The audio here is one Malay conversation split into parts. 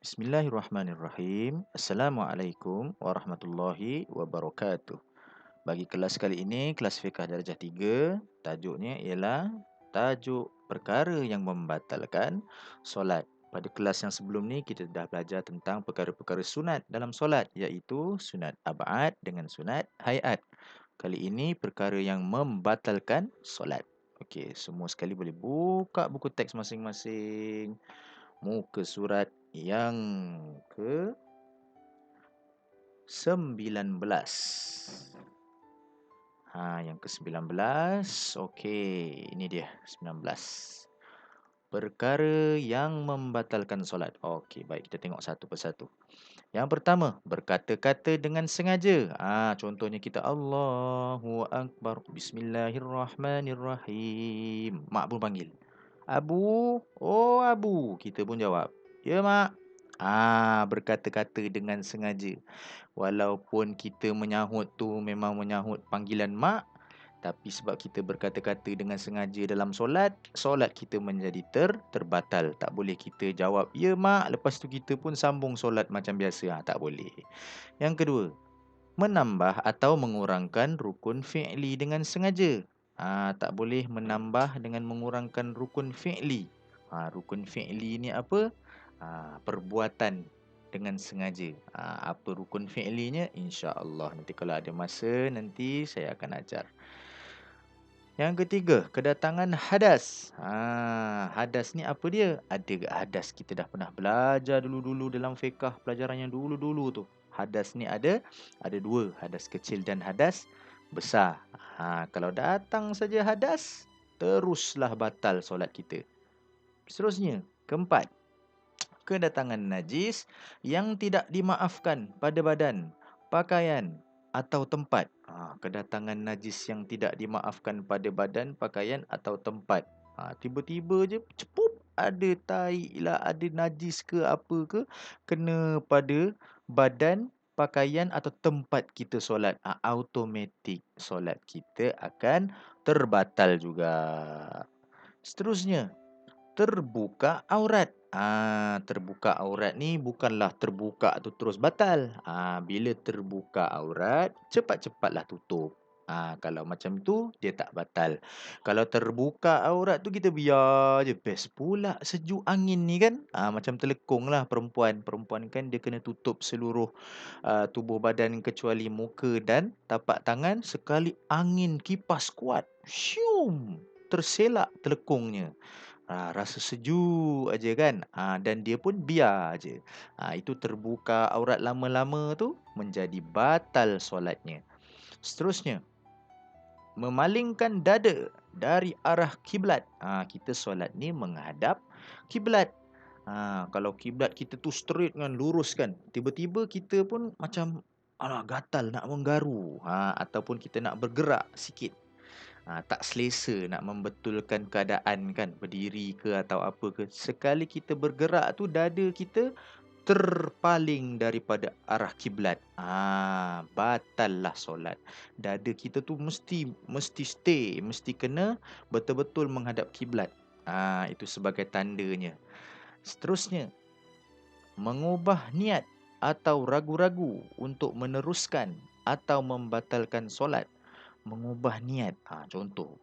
Bismillahirrahmanirrahim. Assalamualaikum warahmatullahi wabarakatuh. Bagi kelas kali ini, kelas Fiqh Darjah 3, tajuknya ialah tajuk perkara yang membatalkan solat. Pada kelas yang sebelum ni, kita dah belajar tentang perkara-perkara sunat dalam solat, iaitu sunat ab'ad dengan sunat hayat. Kali ini, perkara yang membatalkan solat. Okey, semua sekali boleh buka buku teks masing-masing. Muka surat yang ke 19. Yang ke-19. Okey, ini dia 19. Perkara yang membatalkan solat. Okey, baik, kita tengok satu persatu. Yang pertama, berkata-kata dengan sengaja. Contohnya kita Allahu Akbar, Bismillahirrahmanirrahim. Mak pun panggil. Abu, oh Abu. Kita pun jawab, ya mak. Berkata-kata dengan sengaja. Walaupun kita menyahut tu memang menyahut panggilan mak, tapi sebab kita berkata-kata dengan sengaja dalam solat, solat kita menjadi terbatal. Tak boleh kita jawab, ya mak, lepas tu kita pun sambung solat macam biasa. Tak boleh. Yang kedua, menambah atau mengurangkan rukun fi'li dengan sengaja. Tak boleh menambah dengan mengurangkan rukun fi'li. Rukun fi'li ni apa? Perbuatan dengan sengaja. Apa rukun fi'linya? InsyaAllah nanti kalau ada masa nanti saya akan ajar. Yang ketiga, kedatangan hadas. Hadas ni apa dia? Ada ke hadas? Kita dah pernah belajar dulu-dulu dalam fiqah, pelajaran yang dulu-dulu tu. Hadas ni ada dua, hadas kecil dan hadas besar. Kalau datang saja hadas, teruslah batal solat kita. Seterusnya, keempat, kedatangan najis yang tidak dimaafkan pada badan, pakaian atau tempat. Kedatangan najis yang tidak dimaafkan pada badan, pakaian atau tempat. Tiba-tiba je cepup ada tai lah, ada najis ke apa ke kena pada badan, pakaian atau tempat kita solat. Automatik solat kita akan terbatal juga. Seterusnya, terbuka aurat. Terbuka aurat ni bukanlah terbuka tu terus batal. Bila terbuka aurat, cepat-cepatlah tutup. Kalau macam tu, dia tak batal. Kalau terbuka aurat tu kita biar je. Best pula sejuk angin ni kan. Macam telekung lah perempuan. Perempuan kan dia kena tutup seluruh tubuh badan kecuali muka dan tapak tangan. Sekali angin kipas kuat, syum, terselak telekungnya. Rasa sejuk aja kan. Dan dia pun biar aje. Itu terbuka aurat lama-lama tu menjadi batal solatnya. Seterusnya, memalingkan dada dari arah kiblat. Kita solat ni menghadap kiblat. Kalau kiblat kita tu straight kan, lurus kan, tiba-tiba kita pun macam gatal nak menggaru, ataupun kita nak bergerak sikit, tak selesa nak membetulkan keadaan kan, berdiri ke atau apa ke. Sekali kita bergerak tu, dada kita terpaling daripada arah kiblat. Batal lah solat. Dada kita tu mesti stay, mesti kena betul-betul menghadap kiblat. Itu sebagai tandanya. Seterusnya, mengubah niat atau ragu-ragu untuk meneruskan atau membatalkan solat. Mengubah niat. Contoh,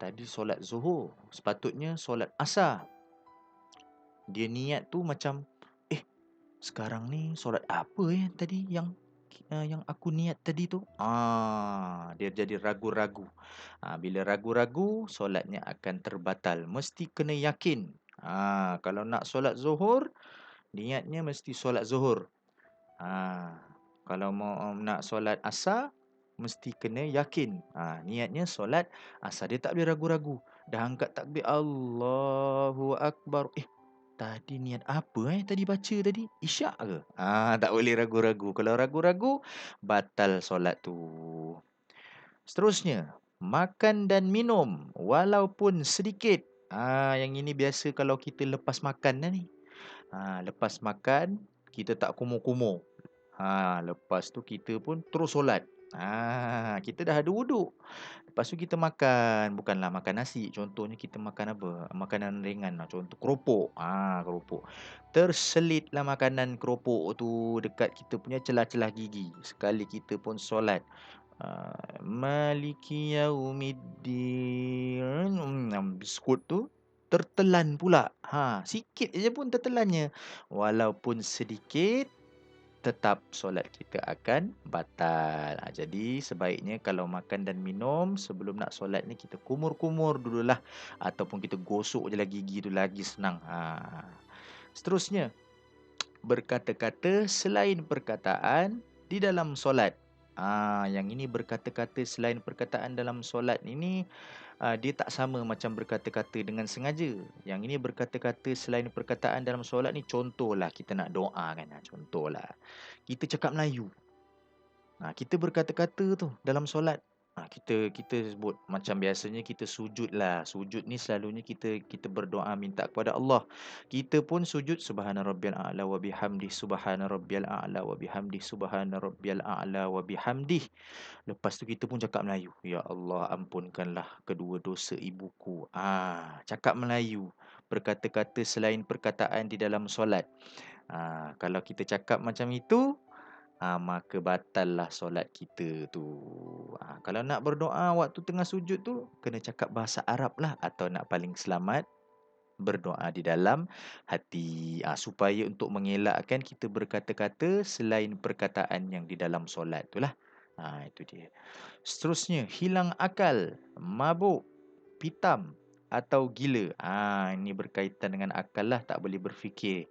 tadi solat zuhur, sepatutnya solat asar. Dia niat tu macam, sekarang ni solat apa tadi yang aku niat tadi tu? Dia jadi ragu-ragu. Bila ragu-ragu, solatnya akan terbatal. Mesti kena yakin. Kalau nak solat zuhur, niatnya mesti solat zuhur. Kalau mau nak solat asar, mesti kena yakin. Niatnya solat asar. Dia tak boleh ragu-ragu. Dah angkat takbir, Allahu Akbar. Tadi niat apa tadi baca tadi? Isyak ke? Tak boleh ragu-ragu. Kalau ragu-ragu, batal solat tu. Seterusnya, makan dan minum walaupun sedikit. Yang ini biasa kalau kita lepas makan dah ni. Lepas makan, kita tak kumur-kumur. Lepas tu kita pun terus solat. Kita dah ada wuduk. Lepas tu kita makan, bukanlah makan nasi. Contohnya kita makan apa? Makanan ringan lah. Contoh keropok. Keropok. Terselitlah makanan keropok tu dekat kita punya celah-celah gigi. Sekali kita pun solat. Maliki yaumiddin. Biskut tu tertelan pula. Sikit je pun tertelannya. Walaupun sedikit, tetap solat kita akan batal. Jadi sebaiknya kalau makan dan minum sebelum nak solat ni kita kumur-kumur dululah ataupun kita gosok je lah gigi tu lagi senang. Seterusnya, berkata-kata selain perkataan di dalam solat. Yang ini berkata-kata selain perkataan dalam solat ini dia tak sama macam berkata-kata dengan sengaja. Yang ini berkata-kata selain perkataan dalam solat ni, contohlah kita nak doa kan. Contohlah kita cakap Melayu. Kita berkata-kata tu dalam solat. Kita sebut macam biasanya kita sujud lah. Sujud ni selalunya kita berdoa minta kepada Allah. Kita pun sujud subhana rabbiyal a'la wa bihamdih, subhana rabbiyal a'la wa bihamdih, subhana rabbiyal a'la wa bihamdih. Lepas tu kita pun cakap Melayu. Ya Allah, ampunkanlah kedua dosa ibuku. Cakap Melayu. Berkata-kata selain perkataan di dalam solat. Kalau kita cakap macam itu, maka batallah solat kita tu. Kalau nak berdoa waktu tengah sujud tu, kena cakap bahasa Arab lah. Atau nak paling selamat, berdoa di dalam hati. Supaya untuk mengelakkan kita berkata-kata selain perkataan yang di dalam solat tu lah. Itu dia. Seterusnya, hilang akal, mabuk, pitam atau gila. Ini berkaitan dengan akal lah, tak boleh berfikir.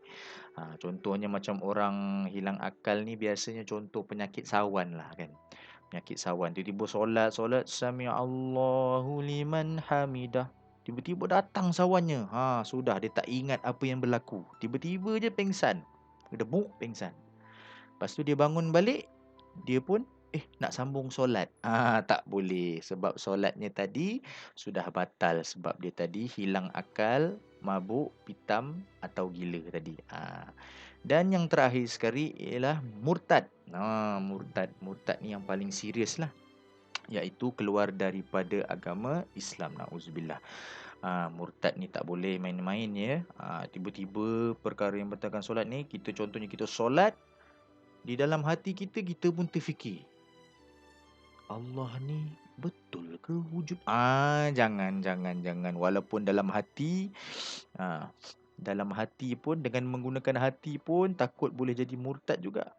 Contohnya macam orang hilang akal ni biasanya contoh penyakit sawan lah kan. Penyakit sawan. Tiba-tiba solat. Sami Allahu liman hamidah. Tiba-tiba datang sawannya. Sudah dia tak ingat apa yang berlaku. Tiba-tiba je pengsan. Gedebuk pengsan. Lepas tu dia bangun balik. Dia pun nak sambung solat. Tak boleh. Sebab solatnya tadi sudah batal. Sebab dia tadi hilang akal, mabuk, pitam atau gila tadi. Dan yang terakhir sekali ialah murtad. Murtad ni yang paling serius lah. Iaitu keluar daripada agama Islam. Na'udzubillah. Murtad ni tak boleh main-main ya. Tiba-tiba perkara yang batalkan solat ni, contohnya kita solat, di dalam hati kita pun terfikir, Allah ni betul ke wujud? Jangan. Walaupun dalam hati, dalam hati pun, dengan menggunakan hati pun takut boleh jadi murtad juga.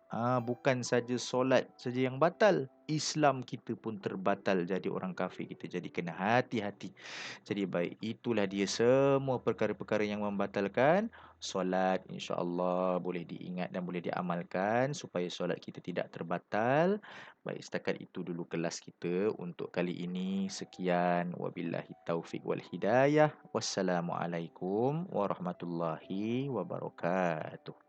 Bukan saja solat saja yang batal, Islam kita pun terbatal jadi orang kafir. Kita jadi kena hati-hati. Jadi baik, itulah dia semua perkara-perkara yang membatalkan solat. InsyaAllah boleh diingat dan boleh diamalkan supaya solat kita tidak terbatal. Baik, setakat itu dulu kelas kita untuk kali ini. Sekian. Wabillahi taufiq wal hidayah. Wassalamualaikum warahmatullahi wabarakatuh.